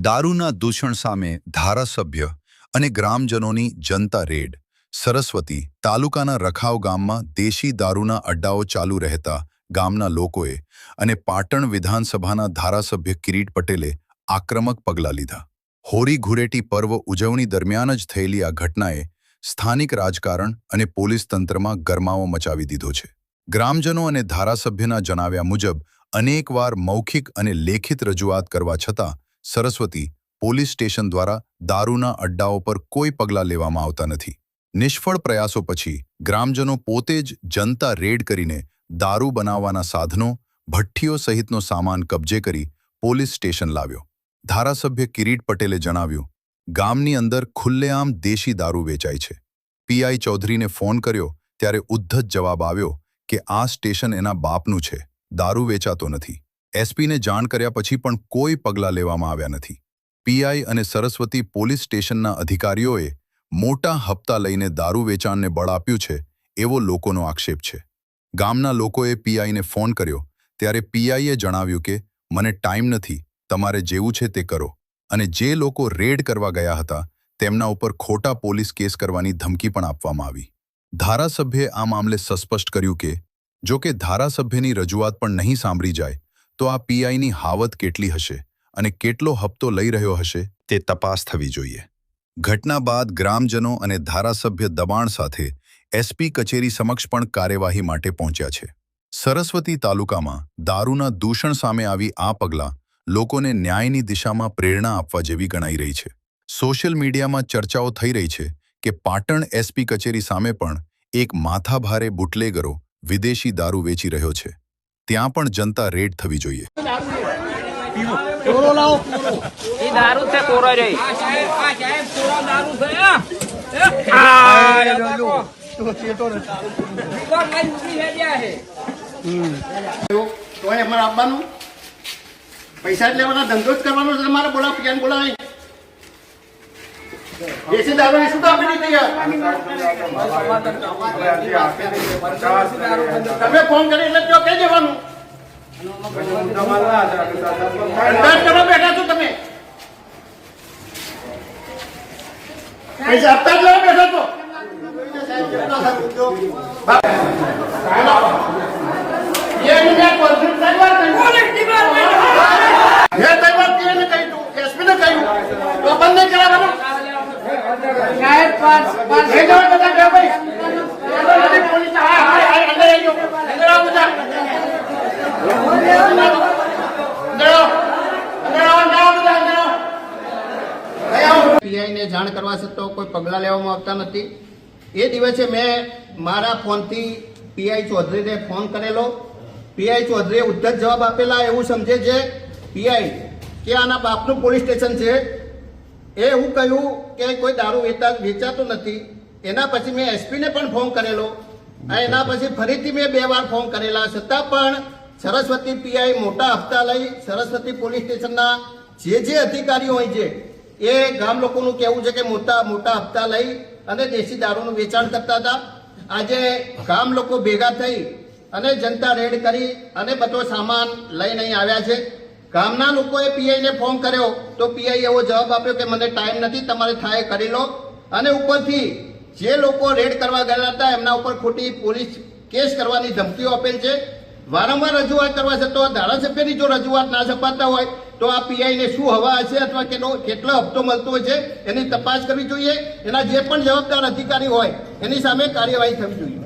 દારૂના દૂષણ સામે ધારાસભ્ય અને ગ્રામજનોની જનતા રેડ. સરસ્વતી તાલુકાના રખાવ ગામમાં દેશી દારૂના અડ્ડાઓ ચાલુ રહેતા ગામના લોકોએ અને પાટણ વિધાનસભાના ધારાસભ્ય કિરીટ પટેલે આક્રમક પગલાં લીધા. હોળી ધૂળેટી પર્વ ઉજવણી દરમિયાન જ થયેલી આ ઘટનાએ સ્થાનિક રાજકારણ અને પોલીસ તંત્રમાં ગરમાવો મચાવી દીધો છે. ગ્રામજનો અને ધારાસભ્યના જણાવ્યા મુજબ અનેકવાર મૌખિક અને લેખિત રજૂઆત કરવા છતાં સરસ્વતી પોલીસ સ્ટેશન દ્વારા દારૂના અડ્ડાઓ પર કોઈ પગલાં લેવામાં આવતા નથી. નિષ્ફળ પ્રયાસો પછી ગ્રામજનો પોતે જ જનતા રેડ કરીને દારૂ બનાવવાના સાધનો, ભઠ્ઠીઓ સહિતનો સામાન કબજે કરી પોલીસ સ્ટેશન લાવ્યો. ધારાસભ્ય કિરીટ પટેલે જણાવ્યું, ગામની અંદર ખુલ્લેઆમ દેશી દારૂ વેચાય છે. પીઆઈ ચૌધરીને ફોન કર્યો ત્યારે ઉદ્ધત જવાબ આવ્યો કે આ સ્ટેશન એના બાપનું છે, દારૂ વેચાતો નથી. એસપીને જાણ કર્યા પછી પણ કોઈ પગલાં લેવામાં આવ્યા નથી. પીઆઈ અને સરસ્વતી પોલીસ સ્ટેશનના અધિકારીઓએ મોટા હપ્તા લઈને દારૂ વેચાણને બળ આપ્યું છે એવો લોકોનો આક્ષેપ છે. ગામના લોકોએ પીઆઈને ફોન કર્યો ત્યારે પીઆઈએ જણાવ્યું કે મને ટાઈમ નથી, તમારે જેવું છે તે કરો, અને જે લોકો રેડ કરવા ગયા હતા તેમના ઉપર ખોટા પોલીસ કેસ કરવાની ધમકી પણ આપવામાં આવી. ધારાસભ્યે આ મામલે સ્પષ્ટ કર્યું કે જો કે ધારાસભ્યની રજૂઆત પણ નહીં સાંભળી જાય તો આ પીઆઈની હાવત કેટલી હશે અને કેટલો હપ્તો લઈ રહ્યો હશે તે તપાસ થવી જોઈએ. ઘટના બાદ ગ્રામજનો અને ધારાસભ્ય દબાણ સાથે એસપી કચેરી સમક્ષ પણ કાર્યવાહી માટે પહોંચ્યા છે. સરસ્વતી તાલુકામાં દારૂના દૂષણ સામે આવી આ પગલાં લોકોને ન્યાયની દિશામાં પ્રેરણા આપવા જેવી ગણાઈ રહી છે. સોશિયલ મીડિયામાં ચર્ચાઓ થઈ રહી છે કે પાટણ એસપી કચેરી સામે પણ એક માથાભારે બુટલેગરો વિદેશી દારૂ વેચી રહ્યો છે. ત્યાં પણ જનતા રેડ થવી જોઈએ. પૈસા જ લેવાના, ધંધો જ કરવાનો છે તમારે. બોલાવ ક્યાં બોલાવે દેશી દારૂ શું તો આપી દીધી. તમે ફોન કરી એટલે જો કઈ જવાનું કરો બેઠા છો તમે. પૈસા આપતા જ લેવા બેઠા છો. પીઆઈને જાણ કરવા છતાં કોઈ પગલાં લેવામાં આવતા નથી. એ દિવસે મેં મારા ફોનથી પીઆઈ ચૌધરીને ફોન કરેલો. પીઆઈ ચૌધરીએ ઉદ્ધત જવાબ આપેલા. એવું સમજે છે પીઆઈ કે આના બાપનું પોલીસ સ્ટેશન છે. એ હું કહ્યું કે કોઈ દારૂ વેચાતો નથી. એના પછી મેં એસપીને પણ ફોન કરેલો. એના પછી ફરીથી મેં 2 વાર ફોન કરેલા, છતાં પણ સરસ્વતી પીઆઈ મોટા હપ્તા લઈ સરસ્વતી પોલીસ સ્ટેશનના જે અધિકારીઓ હોય છે એ ગામ લોકોનું કહેવું છે કે મોટા હપ્તા લઈ અને દેશી દારૂનું વેચાણ કરતા હતા. આજે ગામ લોકો ભેગા થઈ અને જનતા રેડ કરી અને બધો સામાન લઈને અહીં આવ્યા છે. ગામના લોકોએ પીઆઈને ફોન કર્યો તો પીઆઈ એવો જવાબ આપ્યો કે મને ટાઈમ નથી, તમારે થાય કરી લો. અને ઉપરથી જે લોકો રેડ કરવા ગયેલા હતા એમના ઉપર ખોટી પોલીસ કેસ કરવાની ધમકીઓ આપેલ છે. વારંવાર રજૂઆત કરવા છતાં ધારાસભ્યની જો રજૂઆત ના સપાતા હોય તો આ પીઆઈને શું હવા હશે અથવા કેટલો હપ્તો મળતો હોય છે એની તપાસ કરવી જોઈએ. એના જે પણ જવાબદાર અધિકારી હોય એની સામે કાર્યવાહી થવી જોઈએ.